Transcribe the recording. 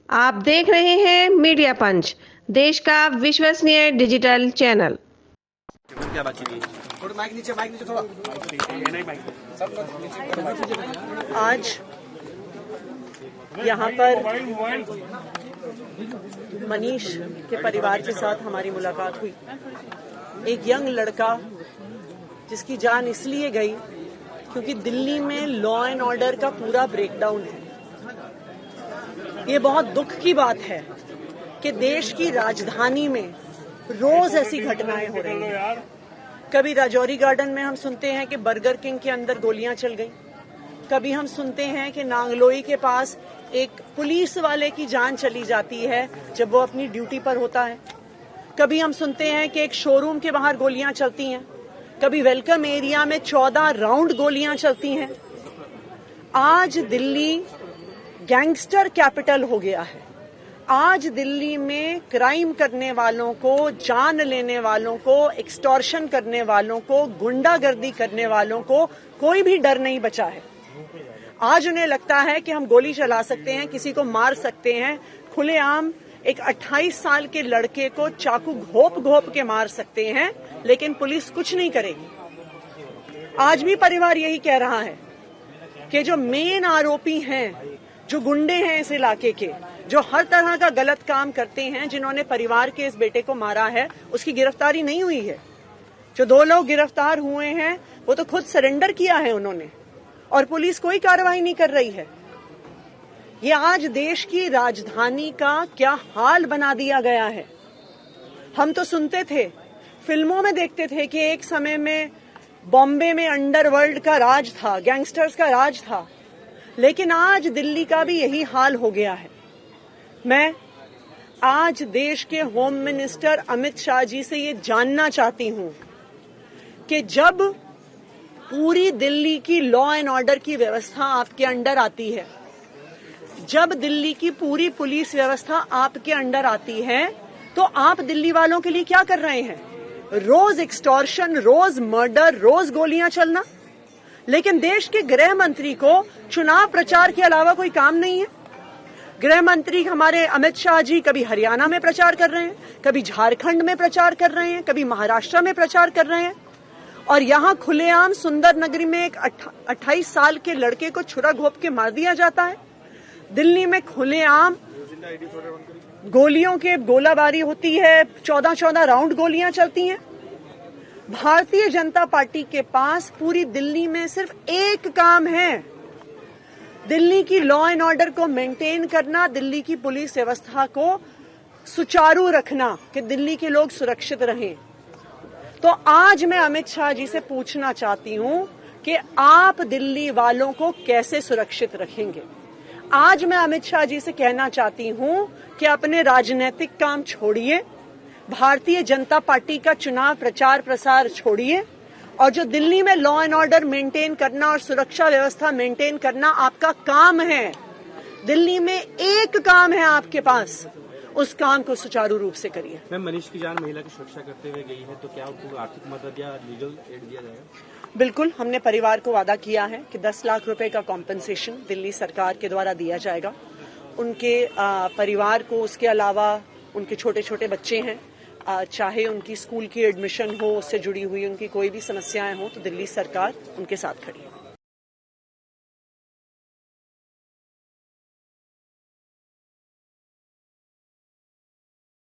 आप देख रहे हैं मीडिया पंच, देश का विश्वसनीय डिजिटल चैनल। क्या बातचीत हुई? माइक नीचे थोड़ा। आज यहाँ पर मनीष के परिवार के साथ हमारी मुलाकात हुई। एक यंग लड़का जिसकी जान इसलिए गई क्योंकि दिल्ली में लॉ एंड ऑर्डर का पूरा ब्रेकडाउन है। ये बहुत दुख की बात है कि देश की राजधानी में रोज ऐसी घटनाएं हो रही हैं। कभी राजौरी गार्डन में हम सुनते हैं कि बर्गर किंग के अंदर गोलियां चल गई। कभी हम सुनते हैं कि नांगलोई के पास एक पुलिस वाले की जान चली जाती है जब वो अपनी ड्यूटी पर होता है। कभी हम सुनते हैं कि एक शोरूम के बाहर गोलियां चलती हैं। कभी वेलकम एरिया में 14 राउंड गोलियां चलती हैं। आज दिल्ली गैंगस्टर कैपिटल हो गया है। आज दिल्ली में क्राइम करने वालों को, जान लेने वालों को, एक्सटॉर्शन करने वालों को, गुंडागर्दी करने वालों को कोई भी डर नहीं बचा है। आज उन्हें लगता है कि हम गोली चला सकते हैं, किसी को मार सकते हैं, खुलेआम एक 28 साल के लड़के को चाकू घोप घोप के मार सकते हैं, लेकिन पुलिस कुछ नहीं करेगी। आज भी परिवार यही कह रहा है कि जो मेन आरोपी हैं, जो गुंडे हैं इस इलाके के, जो हर तरह का गलत काम करते हैं, जिन्होंने परिवार के इस बेटे को मारा है, उसकी गिरफ्तारी नहीं हुई है। जो 2 लोग गिरफ्तार हुए हैं वो तो खुद सरेंडर किया है उन्होंने, और पुलिस कोई कार्रवाई नहीं कर रही है। ये आज देश की राजधानी का क्या हाल बना दिया गया है। हम तो सुनते थे, फिल्मों में देखते थे कि एक समय में बॉम्बे में अंडरवर्ल्ड का राज था, गैंगस्टर्स का राज था, लेकिन आज दिल्ली का भी यही हाल हो गया है। मैं आज देश के होम मिनिस्टर अमित शाह जी से ये जानना चाहती हूं कि जब पूरी दिल्ली की लॉ एंड ऑर्डर की व्यवस्था आपके अंडर आती है, जब दिल्ली की पूरी पुलिस व्यवस्था आपके अंडर आती है, तो आप दिल्ली वालों के लिए क्या कर रहे हैं? रोज एक्सटॉर्शन, रोज मर्डर, रोज गोलियां चलना। लेकिन देश के गृह मंत्री को चुनाव प्रचार के अलावा कोई काम नहीं है। गृह मंत्री हमारे अमित शाह जी कभी हरियाणा में प्रचार कर रहे हैं, कभी झारखंड में प्रचार कर रहे हैं, कभी महाराष्ट्र में प्रचार कर रहे हैं, और यहां खुलेआम सुंदर नगरी में एक 28 साल के लड़के को छुरा घोप के मार दिया जाता है। दिल्ली में खुलेआम गोलियों के गोलाबारी होती है, 14 राउंड गोलियां चलती हैं। भारतीय जनता पार्टी के पास पूरी दिल्ली में सिर्फ एक काम है, दिल्ली की लॉ एंड ऑर्डर को मेंटेन करना, दिल्ली की पुलिस व्यवस्था को सुचारू रखना, कि दिल्ली के लोग सुरक्षित रहें। तो आज मैं अमित शाह जी से पूछना चाहती हूं कि आप दिल्ली वालों को कैसे सुरक्षित रखेंगे। आज मैं अमित शाह जी से कहना चाहती हूं कि अपने राजनीतिक काम छोड़िए, भारतीय जनता पार्टी का चुनाव प्रचार प्रसार छोड़िए, और जो दिल्ली में लॉ एंड ऑर्डर मेंटेन करना और सुरक्षा व्यवस्था मेंटेन करना आपका काम है, दिल्ली में एक काम है आपके पास, उस काम को सुचारू रूप से करिए। मैम, मनीष की जान महिला की सुरक्षा करते हुए गई है, तो क्या उनको आर्थिक मदद या लीगल एड दिया जाएगा? बिल्कुल, हमने परिवार को वादा किया है कि 10 लाख रुपए का कॉम्पेंसेशन दिल्ली सरकार के द्वारा दिया जाएगा। उनके परिवार को, उसके अलावा उनके छोटे छोटे बच्चे हैं, चाहे उनकी स्कूल की एडमिशन हो, उससे जुड़ी हुई उनकी कोई भी समस्याएं हो, तो दिल्ली सरकार उनके साथ खड़ी है।